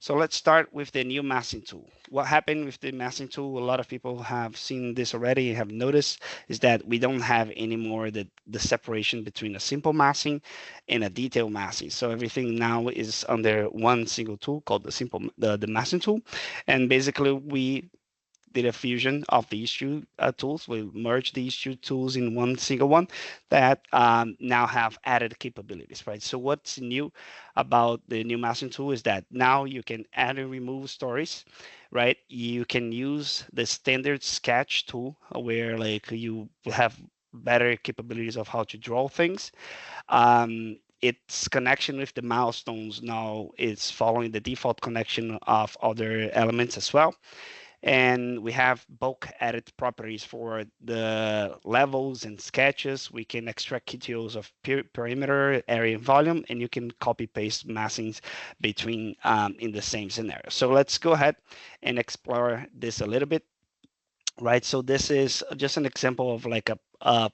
So let's start with the new masking tool. What happened with the masking tool, a lot of people have seen this already and have noticed, is that we don't have anymore the separation between a simple masking and a detailed masking. So everything now is under one single tool called the masking tool. And basically we did a fusion of these two tools. We merged these two tools in one single one that now have added capabilities, right? So what's new about the new masking tool is that now you can add and remove stories, right? You can use the standard sketch tool where like you have better capabilities of how to draw things. Its connection with the milestones now is following the default connection of other elements as well. And we have bulk edit properties for the levels and sketches. We can extract details of perimeter, area, and volume, and you can copy paste maskings between in the same scenario. So let's go ahead and explore this a little bit, right? So this is just an example of like a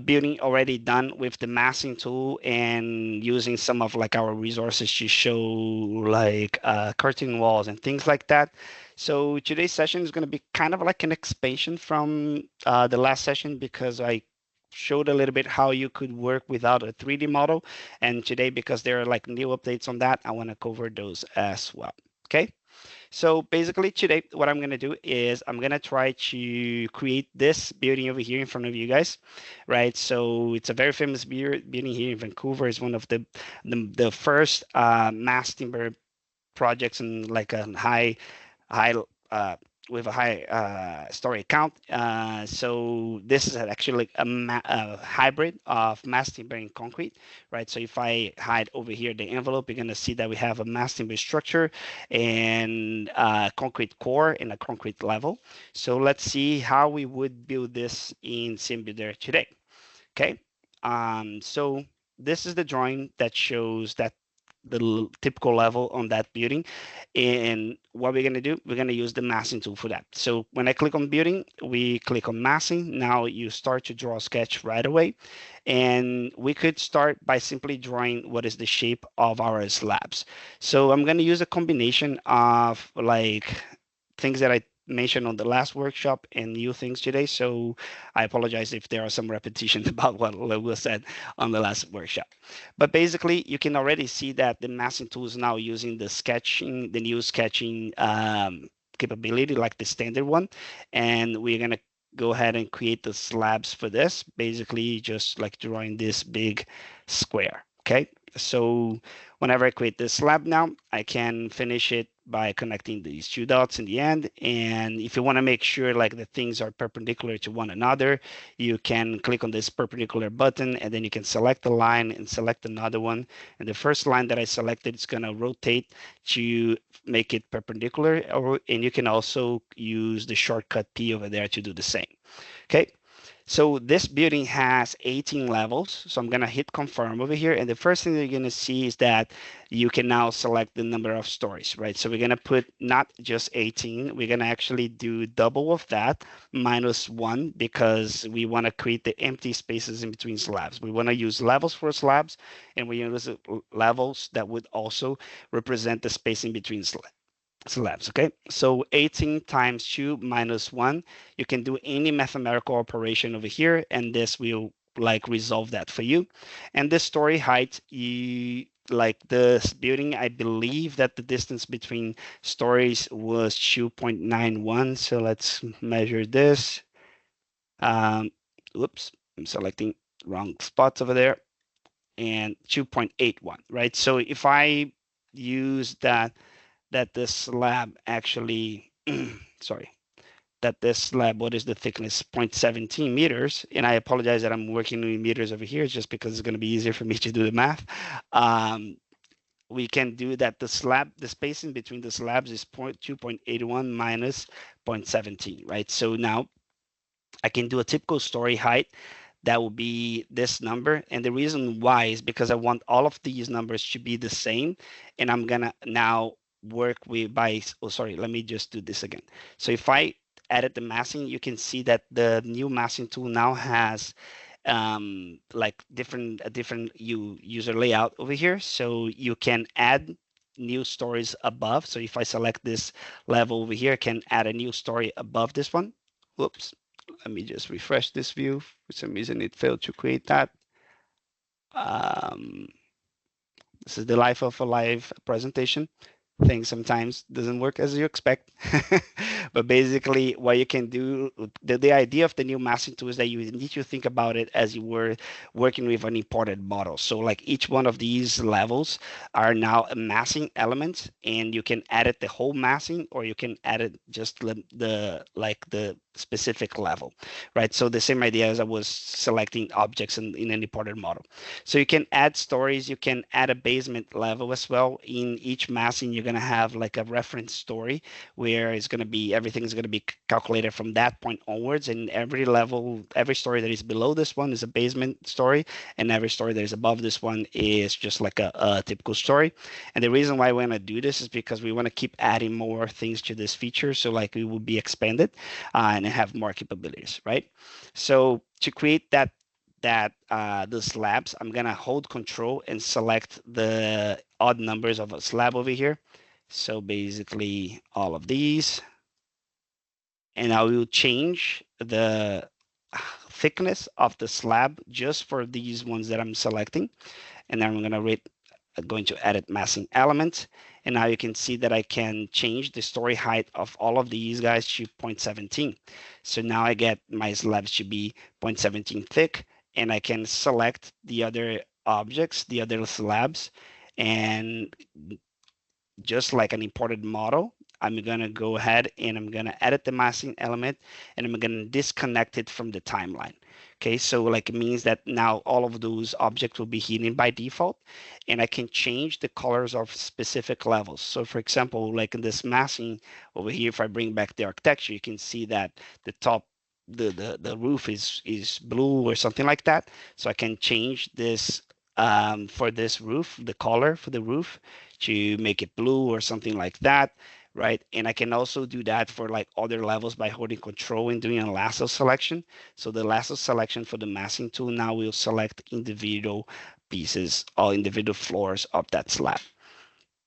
building already done with the masking tool and using some of like our resources to show like curtain walls and things like that. So today's session is going to be kind of like an expansion from the last session because I showed a little bit how you could work without a 3D model. And today, because there are like new updates on that, I want to cover those as well. Okay. So basically today, what I'm gonna do is I'm gonna try to create this building over here in front of you guys, right? So it's a very famous building here in Vancouver. It's one of the first mass timber projects in like a high with a high story count. So this is actually a hybrid of mass timber and concrete, right? So if I hide over here the envelope, you're gonna see that we have a mass timber structure and a concrete core and a concrete level. So let's see how we would build this in cmBuilder today. Okay, so this is the drawing that shows that the typical level on that building. And what we're going to do, we're going to use the massing tool for that. So when I click on building, we click on massing. Now you start to draw a sketch right away. And we could start by simply drawing what is the shape of our slabs. So I'm going to use a combination of like things that I mentioned on the last workshop and new things today. So I apologize if there are some repetitions about what was said on the last workshop. But basically, you can already see that the massing tool is now using the new sketching capability, like the standard one. And we're going to go ahead and create the slabs for this, basically just like drawing this big square. Okay, so whenever I create this slab now, I can finish it by connecting these two dots in the end. And if you want to make sure like the things are perpendicular to one another, you can click on this perpendicular button and then you can select the line and select another one. And the first line that I selected is going to rotate to make it perpendicular, and you can also use the shortcut P over there to do the same. Okay. So this building has 18 levels. So I'm going to hit confirm over here. And the first thing that you're going to see is that you can now select the number of stories, right? So we're going to put not just 18. We're going to actually do double of that minus 1 because we want to create the empty spaces in between slabs. We want to use levels for slabs, and we use levels that would also represent the spacing between slabs. Okay, so 18 times 2 minus 1, you can do any mathematical operation over here, and this will like resolve that for you. And the story height, you like this building, I believe that the distance between stories was 2.91. So let's measure this. Whoops, I'm selecting wrong spots over there. And 2.81, right? So if I use that this slab actually, sorry, that this slab, what is the thickness? 0.17 meters. And I apologize that I'm working in meters over here just because it's going to be easier for me to do the math. We can do that the spacing between the slabs is 2.81 minus 0.17, right? So now I can do a typical story height that will be this number. And the reason why is because I want all of these numbers to be the same. And I'm gonna now work with sorry, let me just do this again. So if I edit the massing, you can see that the new massing tool now has like a different user layout over here. So you can add new stories above. So if I select this level over here, I can add a new story above this one. Whoops. Let me just refresh this view. For some reason, it failed to create that. Um, this is the life of a live presentation. Things sometimes doesn't work as you expect. But basically what you can do, the idea of the new masking tool is that you need to think about it as you were working with an imported model. So like each one of these levels are now a masking element, and you can edit the whole masking, or you can edit just the specific level, right? So the same idea as I was selecting objects in an imported model. So you can add stories, you can add a basement level as well. In each masking, you're going to have like a reference story where it's going to be, everything's going to be calculated from that point onwards. And every level, every story that is below this one is a basement story, and every story that is above this one is just like a typical story. And the reason why we want to do this is because we want to keep adding more things to this feature. So like it will be expanded and have more capabilities, right? So to create the slabs, I'm gonna hold control and select the odd numbers of a slab over here. So basically all of these, and I will change the thickness of the slab just for these ones that I'm selecting. And then I'm going to edit masking element. And now you can see that I can change the story height of all of these guys to 0.17. So now I get my slabs to be 0.17 thick, and I can select the other objects, the other slabs, and just like an imported model, I'm gonna go ahead and I'm gonna edit the masking element, and I'm gonna disconnect it from the timeline. Okay, so like it means that now all of those objects will be hidden by default, and I can change the colors of specific levels. So for example, like in this masking over here, if I bring back the architecture, you can see that the top, the roof is blue or something like that. So I can change this for this roof, the color for the roof, to make it blue or something like that, right? And I can also do that for like other levels by holding control and doing a lasso selection. So the lasso selection for the masking tool now will select individual pieces or individual floors of that slab.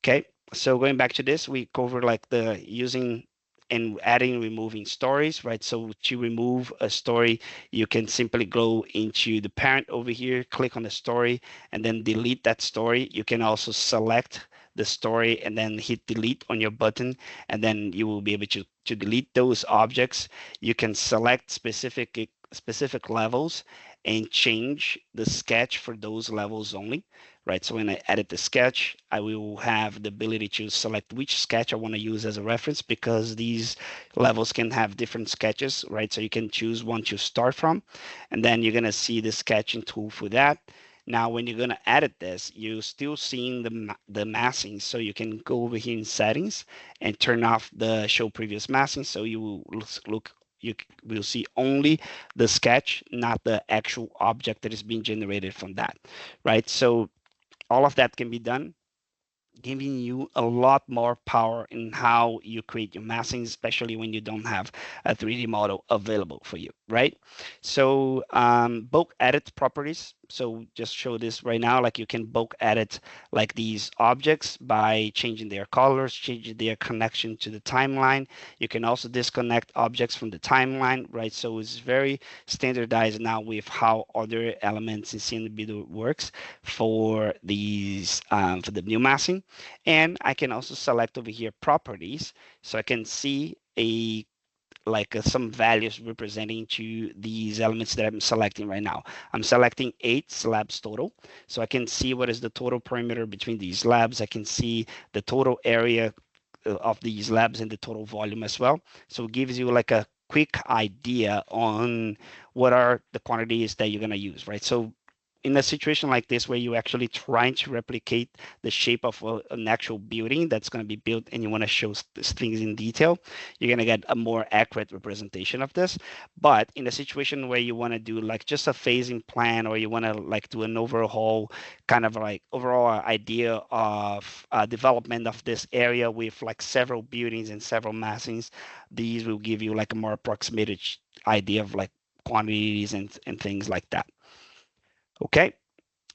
Okay, so going back to this, we cover like the using and adding, removing stories, right? So to remove a story, you can simply go into the parent over here, click on the story, and then delete that story. You can also select the story and then hit delete on your button, and then you will be able to delete those objects. You can select specific levels and change the sketch for those levels only, right? So when I edit the sketch, I will have the ability to select which sketch I want to use as a reference, because these levels can have different sketches, right? So you can choose one to start from, and then you're going to see the sketching tool for that. Now, when you're going to edit this, you're still seeing the masking. So you can go over here in settings and turn off the show previous masking. So you will you will see only the sketch, not the actual object that is being generated from that, right? So all of that can be done, giving you a lot more power in how you create your masking, especially when you don't have a 3D model available for you, right? So bulk edit properties. So just show this right now, like you can bulk edit like these objects by changing their colors, changing their connection to the timeline. You can also disconnect objects from the timeline, right? So it's very standardized now with how other elements in cmBuilder works for these for the new masking. And I can also select over here properties, so I can see a some values representing to these elements that I'm selecting right now. I'm selecting 8 slabs total, so I can see what is the total perimeter between these slabs. I can see the total area of these labs and the total volume as well. So it gives you like a quick idea on what are the quantities that you're going to use, right? So in a situation like this where you're actually trying to replicate the shape of an actual building that's going to be built, and you want to show things in detail, you're going to get a more accurate representation of this. But in a situation where you want to do like just a phasing plan, or you want to like do an overhaul kind of like overall idea of development of this area with like several buildings and several massings, these will give you like a more approximated idea of like quantities and things like that. Okay,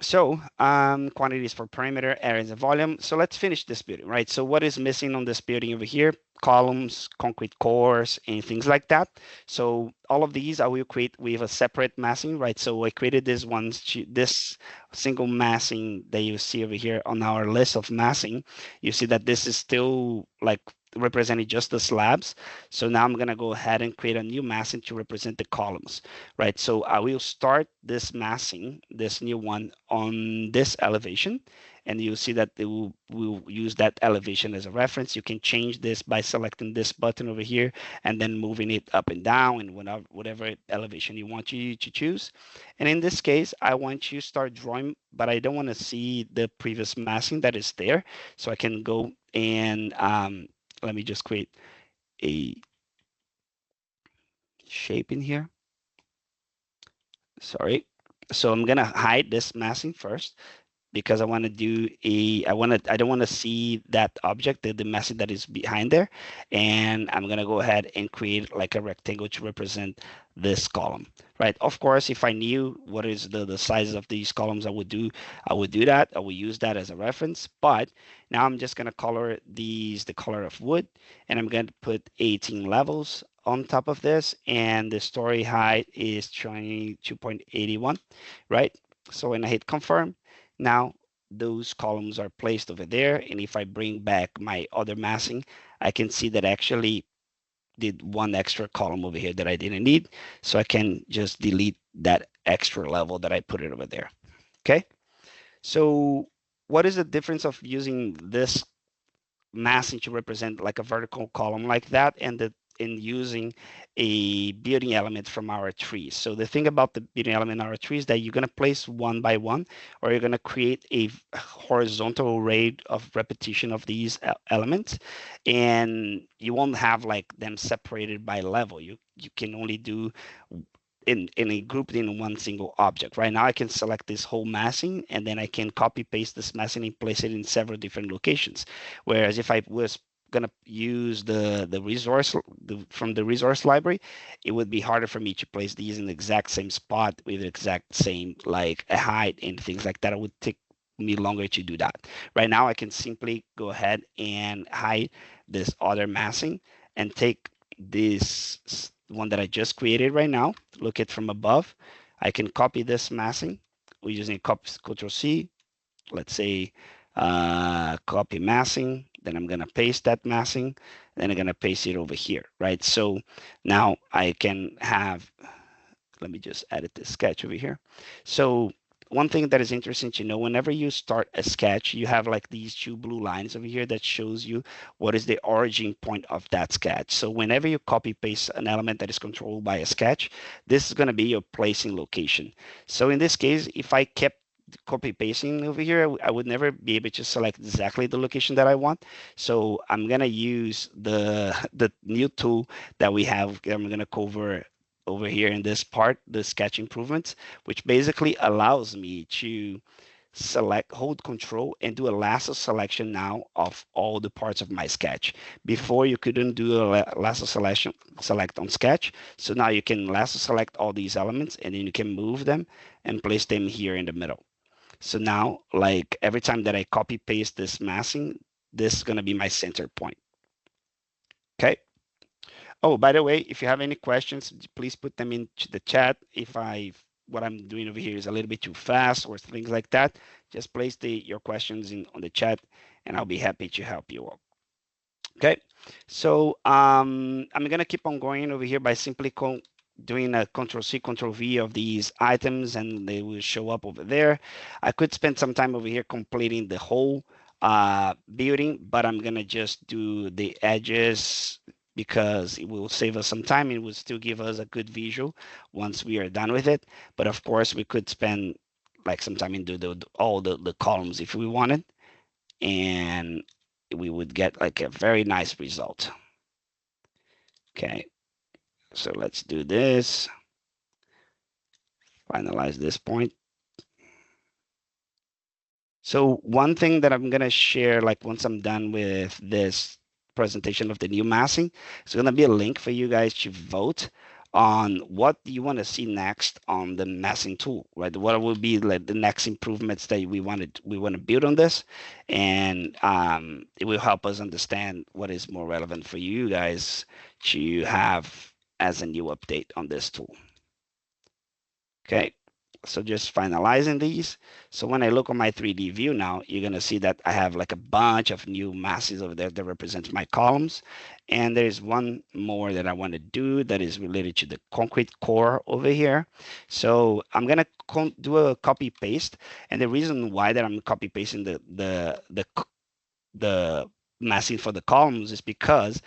So quantities for perimeter, areas, and volume. So let's finish this building, right? So what is missing on this building over here? Columns, concrete cores, and things like that. So all of these I will create with a separate massing, right? So I created this one, this single massing that you see over here on our list of massing. You see that this is still like representing just the slabs. So now I'm gonna go ahead and create a new massing to represent the columns, right? So I will start this massing, this new one on this elevation, and you'll see that we'll use that elevation as a reference. You can change this by selecting this button over here and then moving it up and down and whatever elevation you want you to choose. And in this case, I want you to start drawing, but I don't want to see the previous massing that is there. So I can go and let me just create a shape in here. Sorry. So I'm gonna hide this massing first because I want to do I don't want to see that object, the message that is behind there. And I'm going to go ahead and create like a rectangle to represent this column, right? Of course, if I knew what is the size of these columns, I would do that. I would use that as a reference. But now I'm just going to color these the color of wood, and I'm going to put 18 levels on top of this, and the story height is 22.81, right? So when I hit confirm, now those columns are placed over there. And if I bring back my other massing, I can see that I actually did one extra column over here that I didn't need. So I can just delete that extra level that I put it over there. Okay. So what is the difference of using this massing to represent like a vertical column like that and in using a building element from our trees? So the thing about the building element in our tree is that you're going to place one by one, or you're going to create a horizontal array of repetition of these elements, and you won't have like them separated by level. You can only do in a grouped in one single object. Right now I can select this whole massing, and then I can copy paste this massing and place it in several different locations. Whereas if I was gonna use the resource from the resource library, it would be harder for me to place these in the exact same spot with the exact same like a height and things like that. It would take me longer to do that. Right now I can simply go ahead and hide this other massing and take this one that I just created right now, look at from above. I can copy this massing. We're using Control C. Let's say copy massing. Then I'm gonna paste that massing. Then I'm gonna paste it over here, right? So now I can have, let me just edit this sketch over here. So one thing that is interesting to know, whenever you start a sketch, you have like these two blue lines over here that shows you what is the origin point of that sketch. So whenever you copy paste an element that is controlled by a sketch, this is going to be your placing location. So in this case, if I kept copy pasting over here, I would never be able to select exactly the location that I want. So I'm gonna use the new tool that we have. I'm gonna cover over here in this part, the sketch improvements, which basically allows me to select, hold control, and do a lasso selection now of all the parts of my sketch. Before you couldn't do a lasso selection select on sketch. So now you can lasso select all these elements, and then you can move them and place them here in the middle. So now, like every time that I copy paste this massing, this is gonna be my center point. Okay. Oh, by the way, if you have any questions, please put them into the chat. If what I'm doing over here is a little bit too fast or things like that, just place your questions on the chat, and I'll be happy to help you all. Okay, so I'm gonna keep on going over here by simply doing a Control C, Control V of these items, and they will show up over there. I could spend some time over here completing the whole building, but I'm gonna just do the edges because it will save us some time. It will still give us a good visual once we are done with it. But of course, we could spend like some time and do all the columns if we wanted, and we would get like a very nice result. Okay, so let's do this. Finalize this point. So one thing that I'm gonna share, like once I'm done with this presentation of the new massing, it's gonna be a link for you guys to vote on what you want to see next on the massing tool, right? What will be like the next improvements that we want to build on this, and it will help us understand what is more relevant for you guys to have as a new update on this tool. Okay, so just finalizing these. So when I look on my 3D view now, you're gonna see that I have like a bunch of new masses over there that represents my columns. And there's one more that I want to do that is related to the concrete core over here. So I'm gonna do a copy paste. And the reason why that I'm copy pasting the massing for the columns is because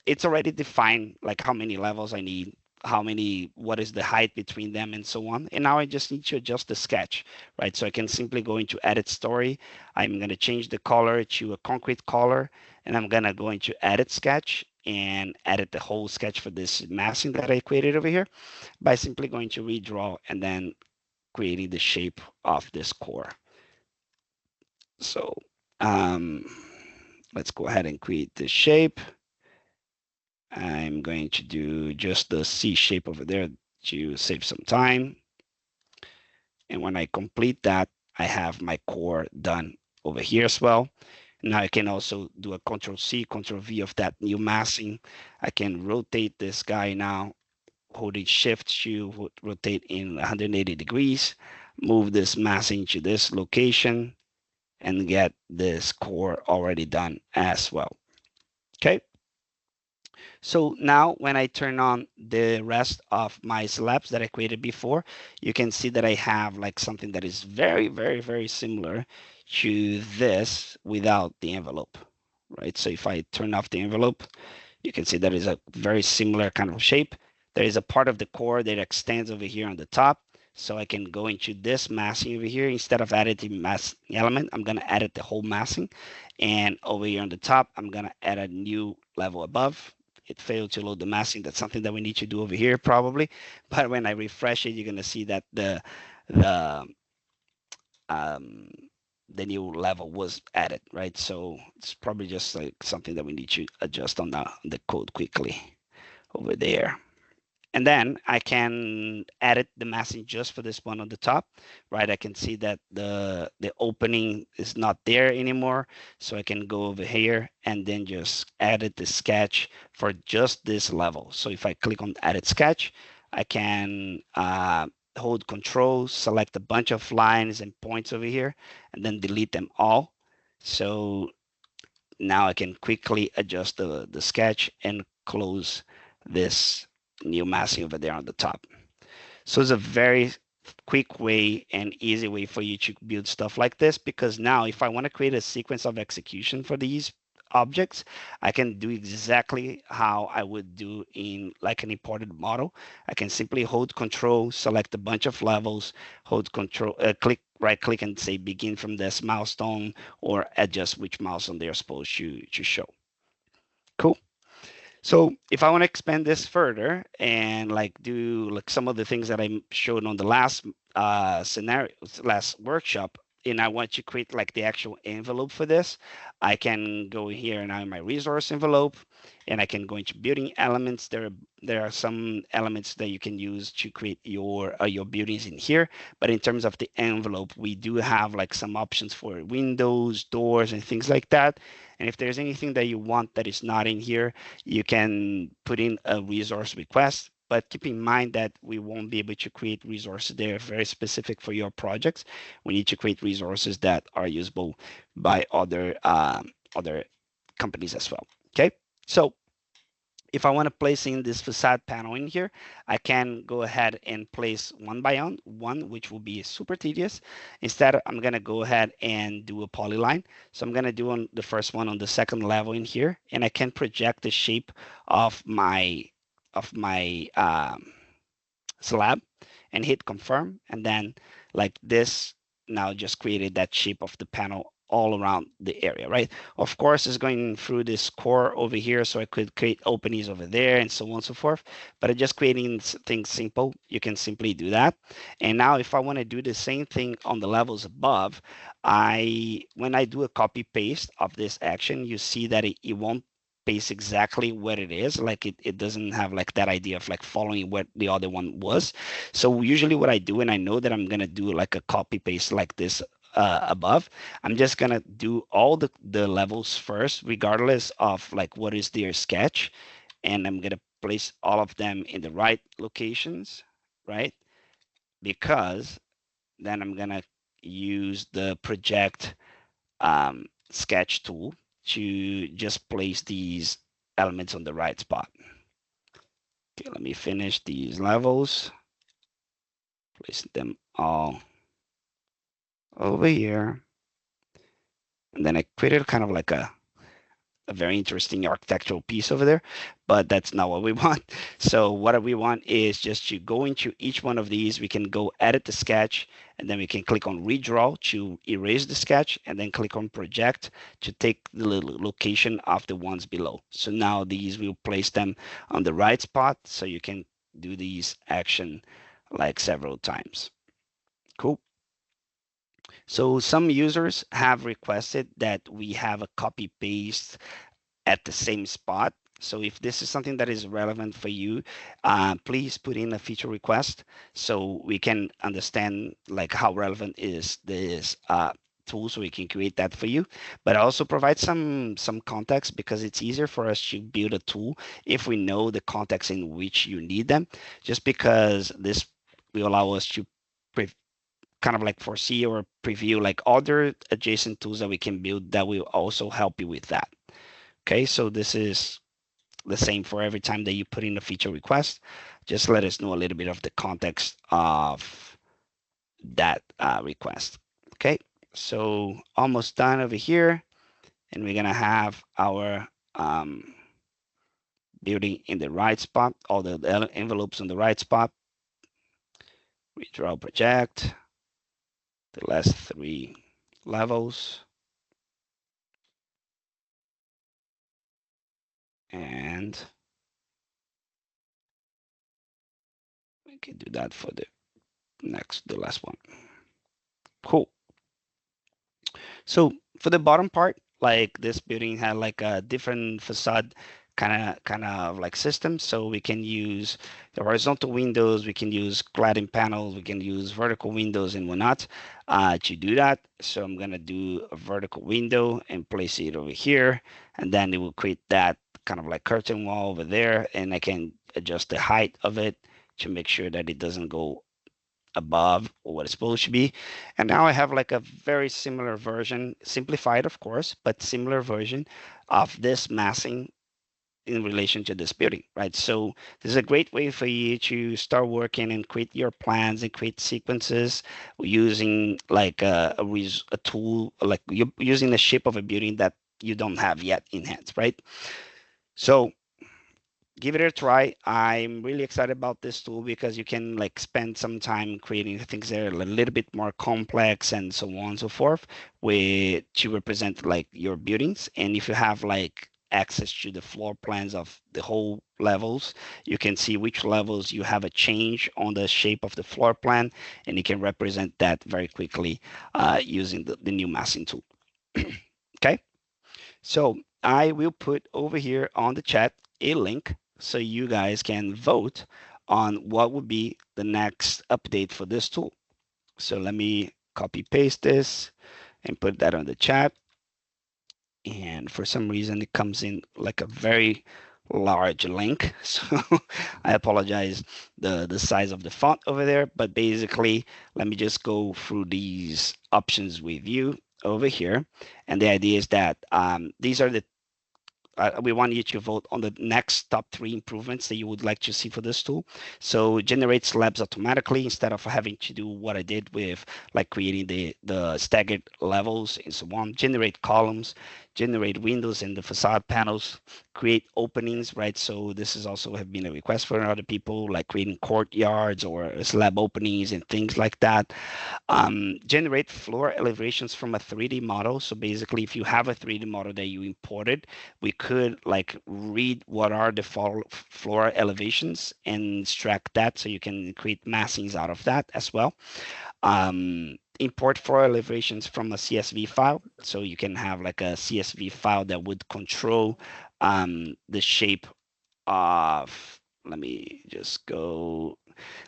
it's already defined like how many levels I need, how many, what is the height between them and so on. And now I just need to adjust the sketch, right? So I can simply go into edit story. I'm going to change the color to a concrete color, and I'm going to go into edit sketch and edit the whole sketch for this massing that I created over here by simply going to redraw and then creating the shape of this core. So let's go ahead and create this shape. I'm going to do just the C shape over there to save some time. And when I complete that, I have my core done over here as well. Now I can also do a Control C, Control V of that new massing. I can rotate this guy now, holding Shift to rotate in 180 degrees, move this massing to this location, and get this core already done as well. Okay. So now when I turn on the rest of my slabs that I created before, you can see that I have like something that is very, very, very similar to this without the envelope, right? So if I turn off the envelope, you can see that is a very similar kind of shape. There is a part of the core that extends over here on the top. So I can go into this massing over here. Instead of editing mass element, I'm going to edit the whole massing. And over here on the top, I'm going to add a new level above. It failed to load the massing. That's something that we need to do over here probably. But when I refresh it, you're going to see that the um, the new level was added, right? So it's probably just like something that we need to adjust on the code quickly over there. And then I can edit the massing just for this one on the top, right? I can see that the opening is not there anymore. So I can go over here and then just edit the sketch for just this level. So if I click on edit sketch, I can hold control, select a bunch of lines and points over here, and then delete them all. So now I can quickly adjust the sketch and close this new massing over there on the top. So it's a very quick way and easy way for you to build stuff like this, because now if I want to create a sequence of execution for these objects, I can do exactly how I would do in like an imported model. I can simply hold control, select a bunch of levels, hold control, right click and say begin from this milestone, or adjust which milestone they're supposed to show. Cool. So if I want to expand this further and like do like some of the things that I showed on the last scenario, last workshop, and I want to create like the actual envelope for this, I can go here now in my resource envelope, and I can go into building elements. There are some elements that you can use to create your buildings in here. But in terms of the envelope, we do have like some options for windows, doors, and things like that. And if there's anything that you want that is not in here, you can put in a resource request. But keep in mind that we won't be able to create resources that are very specific for your projects. We need to create resources that are usable by other companies as well. Okay, so if I want to place in this facade panel in here, I can go ahead and place one by one, which will be super tedious. Instead, I'm going to go ahead and do a polyline. So I'm going to do on the first one on the second level in here, and I can project the shape of my slab and hit confirm. And then like this now just created that shape of the panel all around the area, right? Of course, it's going through this core over here, so I could create openings over there and so on and so forth. But just creating things simple, you can simply do that. And now if I want to do the same thing on the levels above, when I do a copy paste of this action, you see that it won't paste exactly what it is. Like it doesn't have like that idea of like following what the other one was. So usually what I do, and I know that I'm gonna do like a copy paste like this above, I'm just gonna do all the levels first, regardless of like what is their sketch, and I'm gonna place all of them in the right locations, right? Because then I'm gonna use the project sketch tool to just place these elements on the right spot. Okay, let me finish these levels, place them all over here. And then I created kind of like a very interesting architectural piece over there, but that's not what we want. So what we want is just to go into each one of these. We can go edit the sketch, and then we can click on redraw to erase the sketch, and then click on project to take the location of the ones below. So now these will place them on the right spot, so you can do these action like several times. Cool. So some users have requested that we have a copy paste at the same spot. So if this is something that is relevant for you, please put in a feature request so we can understand like how relevant is this tool, so we can create that for you. But also provide some context, because it's easier for us to build a tool if we know the context in which you need them, just because this will allow us to kind of like foresee or preview like other adjacent tools that we can build that will also help you with that. Okay, so this is the same for every time that you put in a feature request. Just let us know a little bit of the context of that request. Okay, so almost done over here, and we're gonna have our building in the right spot, all the envelopes on the right spot. Redraw project, the last 3 levels, and we can do that for the last one. Cool. So for the bottom part, like this building had like a different facade kind of like system. So we can use the horizontal windows, we can use cladding panels, we can use vertical windows and whatnot to do that. So I'm gonna do a vertical window and place it over here, and then it will create that kind of like curtain wall over there, and I can adjust the height of it to make sure that it doesn't go above what it's supposed to be. And now I have like a very similar version, simplified of course, but similar version of this massing in relation to this building, right? So this is a great way for you to start working and create your plans and create sequences using like a tool, like you're using the shape of a building that you don't have yet in hand, right? So give it a try. I'm really excited about this tool because you can like spend some time creating things that are a little bit more complex and so on and so forth with to represent like your buildings. And if you have like access to the floor plans of the whole levels, you can see which levels you have a change on the shape of the floor plan, and you can represent that very quickly using the new massing tool. Okay. So I will put over here on the chat a link so you guys can vote on what would be the next update for this tool. So let me copy paste this and put that on the chat. And for some reason, it comes in like a very large link. So I apologize the size of the font over there, but basically, let me just go through these options with you over here. And the idea is that these are the we want you to vote on the next top 3 improvements that you would like to see for this tool. So generate slabs automatically instead of having to do what I did with like creating the staggered levels and so on. Generate columns, generate windows in the facade panels, create openings, right? So this is also have been a request for other people, like creating courtyards or slab openings and things like that. Generate floor elevations from a 3D model. So basically, if you have a 3D model that you imported, we could like read what are the floor elevations and extract that, so you can create massings out of that as well. Import floor elevations from a CSV file, so you can have like a CSV file that would control the shape of, let me just go,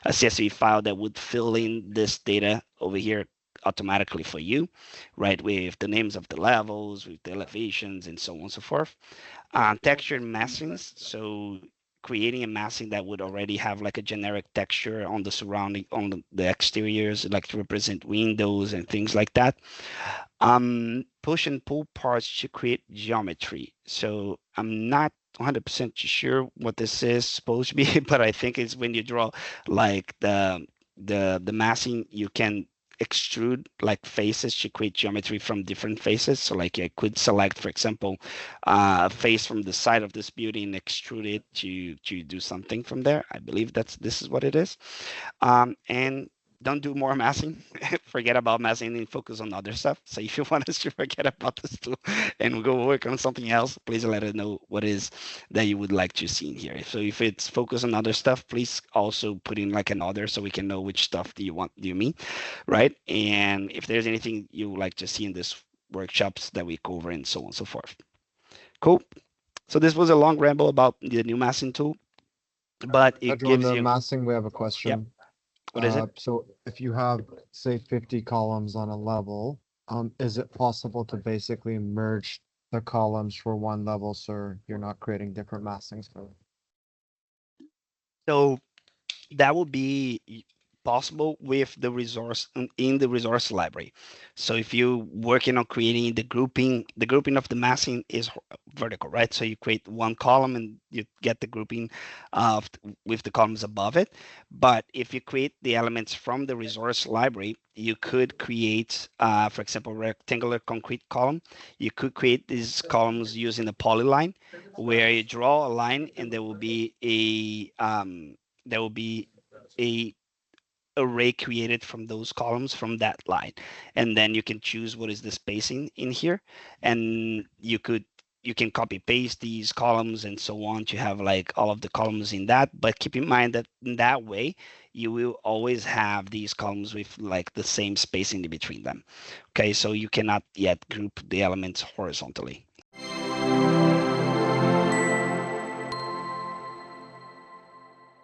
a CSV file that would fill in this data over here automatically for you, right? With the names of the levels, with the elevations, and so on and so forth. Texture maskings, so creating a masking that would already have like a generic texture on the surrounding, on the exteriors, like to represent windows and things like that. Push and pull parts to create geometry. So I'm not 100% sure what this is supposed to be, but I think it's when you draw like the massing, you can extrude like faces to create geometry from different faces. So like I could select, for example, a face from the side of this building and extrude it to do something from there. I believe this is what it is. And don't do more massing. Forget about massing and focus on other stuff. So if you want us to forget about this tool and go work on something else, please let us know what is that you would like to see in here. So if it's focus on other stuff, please also put in like another so we can know which stuff do you mean, right? And if there's anything you would like to see in this workshops that we cover and so on and so forth. Cool. So this was a long ramble about the new massing tool, but it Pedro, on gives the you, massing, we have a yeah, question. what is it? So if you have, say, 50 columns on a level, is it possible to basically merge the columns for one level so you're not creating different massings for them? So that will be possible with the resource in the resource library. So if you working on creating the grouping of the massing is vertical, right? So you create one column and you get the grouping of with the columns above it. But if you create the elements from the resource library, you could create, for example, rectangular concrete column. You could create these columns using a polyline, where you draw a line and there will be a array created from those columns from that line, and then you can choose what is the spacing in here, and you can copy paste these columns and so on to have like all of the columns in that. But keep in mind that in that way you will always have these columns with like the same spacing in between them. Okay, so you cannot yet group the elements horizontally.